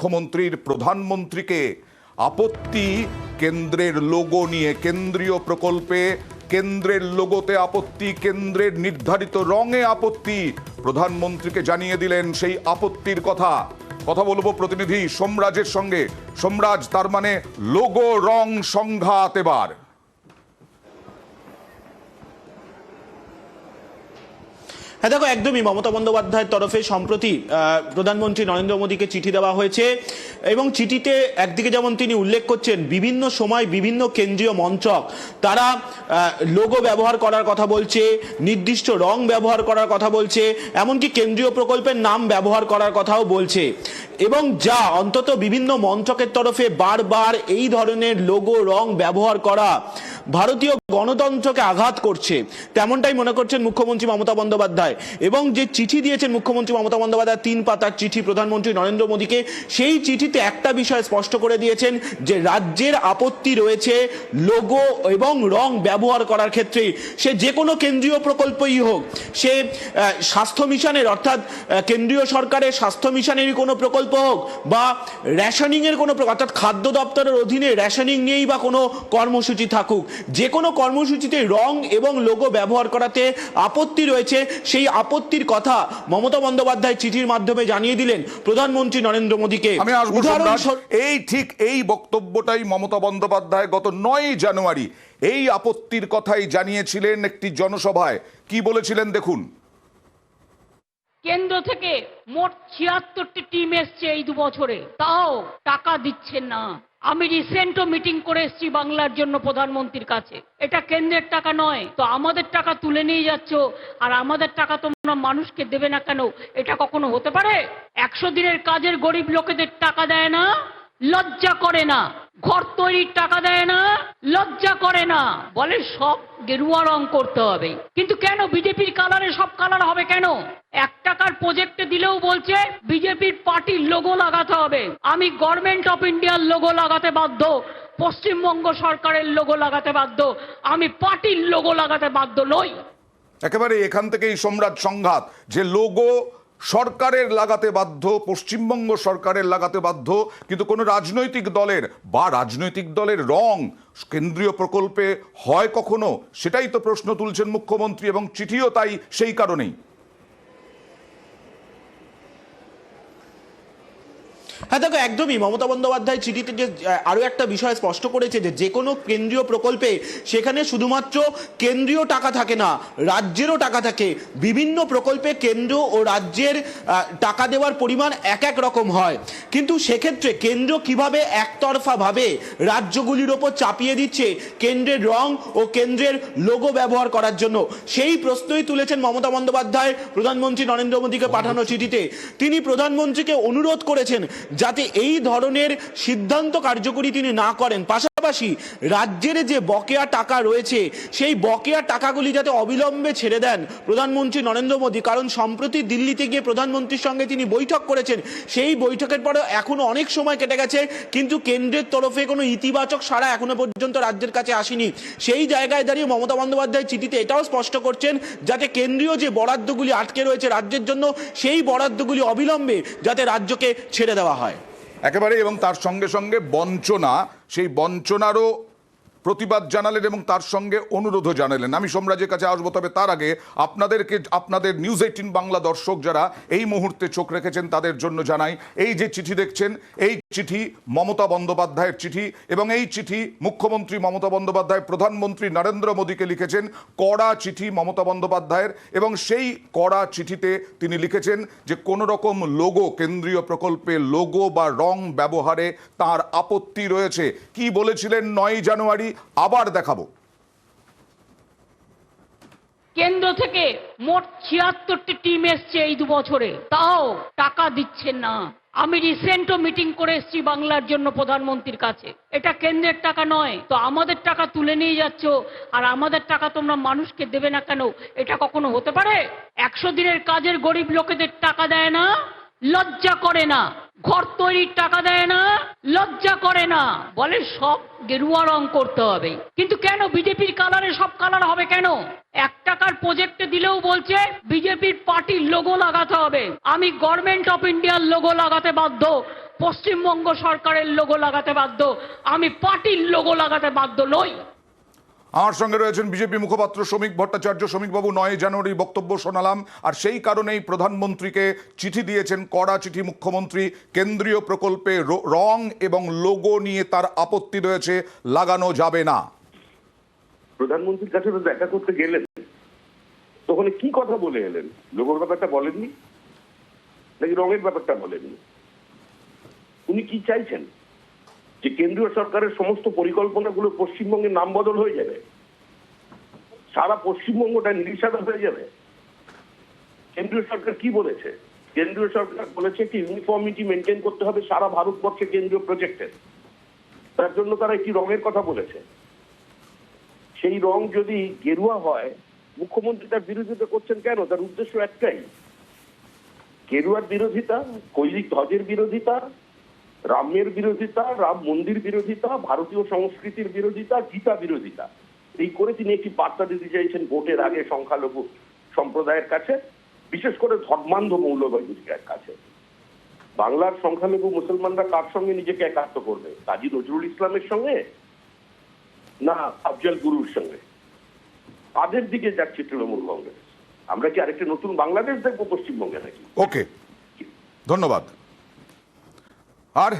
মুখ্যমন্ত্রীর প্রধানমন্ত্রীকে আপত্তি কেন্দ্রের লোগো নিয়ে, কেন্দ্রীয় প্রকল্পে কেন্দ্রের লোগোতে আপত্তি, কেন্দ্রের নির্ধারিত রঙে আপত্তি। প্রধানমন্ত্রীকে জানিয়ে দিলেন সেই আপত্তির কথা। কথা বলবো প্রতিনিধি সোমরাজের সঙ্গে। সোমরাজ, তার মানে লোগো রং সংঘাত এবার। হ্যাঁ দেখো, একদমই মমতা বন্দ্যোপাধ্যায়ের তরফে সম্প্রতি প্রধানমন্ত্রী নরেন্দ্র মোদীকে চিঠি দেওয়া হয়েছে এবং চিঠিতে একদিকে যেমন তিনি উল্লেখ করছেন বিভিন্ন সময় বিভিন্ন কেন্দ্রীয় মন্ত্রক তারা লোগো ব্যবহার করার কথা বলছে, নির্দিষ্ট রং ব্যবহার করার কথা বলছে, এমনকি কেন্দ্রীয় প্রকল্পের নাম ব্যবহার করার কথাও বলছে এবং যা অন্তত বিভিন্ন মন্ত্রকের তরফে বারবার এই ধরনের লোগো রং ব্যবহার করা ভারতীয় গণতন্ত্রকে আঘাত করছে, তেমনটাই মনে করছেন মুখ্যমন্ত্রী মমতা বন্দ্যোপাধ্যায়। এবং যে চিঠি দিয়েছেন মুখ্যমন্ত্রী মমতা বন্দ্যোপাধ্যায়, 3 পাতার চিঠি প্রধানমন্ত্রী নরেন্দ্র মোদীকে, সেই চিঠিতে একটা বিষয় স্পষ্ট করে দিয়েছেন যে রাজ্যের আপত্তি রয়েছে লোগো এবং রং ব্যবহার করার ক্ষেত্রে। সে যে কোনো কেন্দ্রীয় প্রকল্পই হোক, সে স্বাস্থ্য মিশনের অর্থাৎ কেন্দ্রীয় সরকারের স্বাস্থ্য মিশনেরই কোনো প্রকল্প হোক বা রেশনিং এর কোনো অর্থাৎ খাদ্য দপ্তরের অধীনে রেশনিং নিয়েই বা কোনো কর্মসূচি থাকুক, যে কোনো কর্মসূচিতে রং এবং লোগো ব্যবহার করাতে আপত্তি রয়েছে। সেই আপত্তির কথা মমতা বন্দ্যোপাধ্যায় চিঠির মাধ্যমে জানিয়ে দিলেন প্রধানমন্ত্রী নরেন্দ্র মোদীকে। আমি আসবো এই বক্তব্যটাই মমতা বন্দ্যোপাধ্যায় গত 9 জানুয়ারি এই আপত্তির কথাই জানিয়েছিলেন একটি জনসভায়। কি বলেছিলেন দেখুন। কেন্দ্র থেকে মোট 76টি টিম এসছে এই 2 বছরে, তাও টাকা দিচ্ছেন না। আমি রিসেন্টও মিটিং করে এসেছি বাংলার জন্য প্রধানমন্ত্রীর কাছে। এটা কেন্দ্রের টাকা নয়, তো আমাদের টাকা তুলে নিয়ে যাচ্ছ আর আমাদের টাকা তোমরা মানুষকে দেবে না কেন? এটা কখনো হতে পারে? 100 দিনের কাজের গরিব লোকেদের টাকা দেয় না, লজ্জা করে না। ঘর তৈরির টাকা দেয় না, লজ্জা করে না। বলে সব গেরুয়া রং করতে হবে। কিন্তু কেন বিজেপির কালারে সব কালার হবে কেন? 1 টাকার প্রজেক্টে দিলেও বলছে বিজেপির পার্টির লোগো লাগাতে হবে। আমি গভর্নমেন্ট অফ ইন্ডিয়ার লোগো লাগাতে বাধ্য, পশ্চিমবঙ্গ সরকারের লোগো লাগাতে বাধ্য, আমি পার্টির লোগো লাগাতে বাধ্য নই। একেবারে এখান থেকেই সম্রাট সংঘাত, যে লোগো সরকারের লাগাতে বাধ্য, পশ্চিমবঙ্গ সরকারের লাগাতে বাধ্য, কিন্তু কোনো রাজনৈতিক দলের রং কেন্দ্রীয় প্রকল্পে হয় কখনো? সেটাই তো প্রশ্ন তুলছেন মুখ্যমন্ত্রী এবং চিঠিও তাই সেই কারণেই। হ্যাঁ দেখো, একদমই মমতা বন্দ্যোপাধ্যায় চিঠিতে যে আরো একটা বিষয় স্পষ্ট করেছে যে কোনো কেন্দ্রীয় প্রকল্পে সেখানে শুধুমাত্র কেন্দ্রীয় টাকা থাকে না, রাজ্যেরও টাকা থাকে। বিভিন্ন প্রকল্পে কেন্দ্র ও রাজ্যের টাকা দেওয়ার পরিমাণ এক রকম হয়, কিন্তু সেক্ষেত্রে কেন্দ্র কিভাবে একতরফাভাবে রাজ্যগুলির ওপর চাপিয়ে দিচ্ছে কেন্দ্রের রং ও কেন্দ্রের লোগো ব্যবহার করার জন্য, সেই প্রশ্নই তুলেছেন মমতা বন্দ্যোপাধ্যায় প্রধানমন্ত্রী নরেন্দ্র মোদীকে পাঠানো চিঠিতে। তিনি প্রধানমন্ত্রীকে অনুরোধ করেছেন যাতে এই ধরনের সিদ্ধান্ত কার্যকরী তিনি না করেন, পাশাপাশি রাজ্যের যে বকেয়া টাকা রয়েছে সেই বকেয়া টাকাগুলি যাতে অবিলম্বে ছেড়ে দেন প্রধানমন্ত্রী নরেন্দ্র মোদী। কারণ সম্প্রতি দিল্লিতে গিয়ে প্রধানমন্ত্রীর সঙ্গে তিনি বৈঠক করেছেন, সেই বৈঠকের পরে এখনো অনেক সময় কেটে গেছে কিন্তু কেন্দ্রের তরফে কোনো ইতিবাচক সাড়া এখনো পর্যন্ত রাজ্যের কাছে আসেনি। সেই জায়গায় দাঁড়িয়ে মমতা বন্দ্যোপাধ্যায় চিঠিতে এটাও স্পষ্ট করছেন যাতে কেন্দ্রীয় যে বরাদ্দগুলি আটকে রয়েছে রাজ্যের জন্য, সেই বরাদ্দগুলি অবিলম্বে যাতে রাজ্যকে ছেড়ে দেওয়া হয় একেবারে। এবং তার সঙ্গে সঙ্গে বঞ্চনা, সেই বঞ্চনারও প্রতিবাদ জানালেন এবং তার সঙ্গে অনুরোধও জানালেন। আমি সোমরাজের কাছে আসবো, তবে তার আগে আপনাদের নিউজ 18 বাংলা দর্শক যারা এই মুহূর্তে চোখ রেখেছেন তাদের জন্য জানাই, এই যে চিঠি দেখছেন এই চিঠি মমতা বন্দ্যোপাধ্যায়ের চিঠি, এবং এই চিঠি মুখ্যমন্ত্রী মমতা বন্দ্যোপাধ্যায় প্রধানমন্ত্রী নরেন্দ্র মোদীকে লিখেছেন। কড়া চিঠি মমতা বন্দ্যোপাধ্যায়ের, এবং সেই কড়া চিঠিতে তিনি লিখেছেন যে কোনো রকম লোগো, কেন্দ্রীয় প্রকল্পে লোগো বা রং ব্যবহারে তার আপত্তি রয়েছে। কি বলেছিলেন 9 জানুয়ারি আবার দেখাবো। কেন্দ্র থেকে মোট 76টি টিম এসছে এই 2 বছরে, তাও টাকা দিচ্ছেন না। আমি রিসেন্টও মিটিং করে এসেছি বাংলার জন্য প্রধানমন্ত্রীর কাছে। এটা কেন্দ্রের টাকা নয়, তো আমাদের টাকা তুলে নিয়ে যাচ্ছ আর আমাদের টাকা তোমরা মানুষকে দেবে না কেন? এটা কখনো হতে পারে? 100 দিনের কাজের গরিব লোকেদের টাকা দেয় না, লজ্জা করে না। ঘর তৈরির টাকা দেয় না, লজ্জা করে না। বলে সব গেরুয়া রং করতে হবে। কিন্তু কেন বিজেপির কালারে সব কালার হবে কেন? 1 টাকার প্রজেক্টে দিলেও বলছে বিজেপির পার্টির লোগো লাগাতে হবে। আমি গভর্নমেন্ট অফ ইন্ডিয়ার লোগো লাগাতে বাধ্য, পশ্চিমবঙ্গ সরকারের লোগো লাগাতে বাধ্য, আমি পার্টির লোগো লাগাতে বাধ্য নই। আমার সঙ্গে রয়েছেন বিজেপি মুখপাত্র শ্রমিক ভট্টাচার্য। শ্রমিকবাবু, 9 জানুয়ারি বক্তব্য শোনালাম, আর সেই কারণেই প্রধানমন্ত্রীকে চিঠি দিয়েছেন, কড়া চিঠি মুখ্যমন্ত্রী। কেন্দ্রীয় প্রকল্পে রং এবং লোগো নিয়ে তার আপত্তি রয়েছে, লাগানো যাবে না। প্রধানমন্ত্রীর কাছে তো দেখা করতে গেলেন, তখন কি কথা বলে এলেন? লোগোর ব্যাপারটা বলেননি নাকি রঙের ব্যাপারটা বলেননি? উনি কি চাইছেন? যে কেন্দ্রীয় সরকারের সমস্ত পরিকল্পনাগুলো পশ্চিমবঙ্গের নাম বদল হয়ে যাবে, সারা পশ্চিমবঙ্গটা নির্বিচার হয়ে যাবে? কেন্দ্রীয় সরকার কি বলেছে? কেন্দ্রীয় সরকার বলেছে কি ইউনিফর্মিটি মেনটেন করতে হবে সারা ভারতবর্ষে কেন্দ্রীয় প্রজেক্টের। তার জন্য তারা একটি রঙের কথা বলেছে। সেই রং যদি গেরুয়া হয়, মুখ্যমন্ত্রী তার বিরোধিতা করছেন কেন? তার উদ্দেশ্য একটাই, গেরুয়ার বিরোধিতা, কৈলিক ধ্বজের বিরোধিতা, রামের বিরোধিতা, রাম মন্দির বিরোধিতা, ভারতীয় সংস্কৃতির বিরোধিতা, গীতা বিরোধিতা। এই করে তিনি একটি বার্তা দিতে চাইছেন ভোটের আগে সংখ্যালঘু সম্প্রদায়ের কাছে, বিশেষ করে ধর্মান্ধ মৌলবাদীদের কাছে। বাংলার সংখ্যালঘু মুসলমানরা কার সঙ্গে নিজেকে একাত্ম করবে? কাজী নজরুল ইসলামের সঙ্গে না আফজল গুরুর সঙ্গে? তাদের দিকে যাচ্ছে তৃণমূল কংগ্রেস। আমরা কি আরেকটা নতুন বাংলাদেশ দেখবো পশ্চিমবঙ্গে নাকি? ওকে, ধন্যবাদ। আর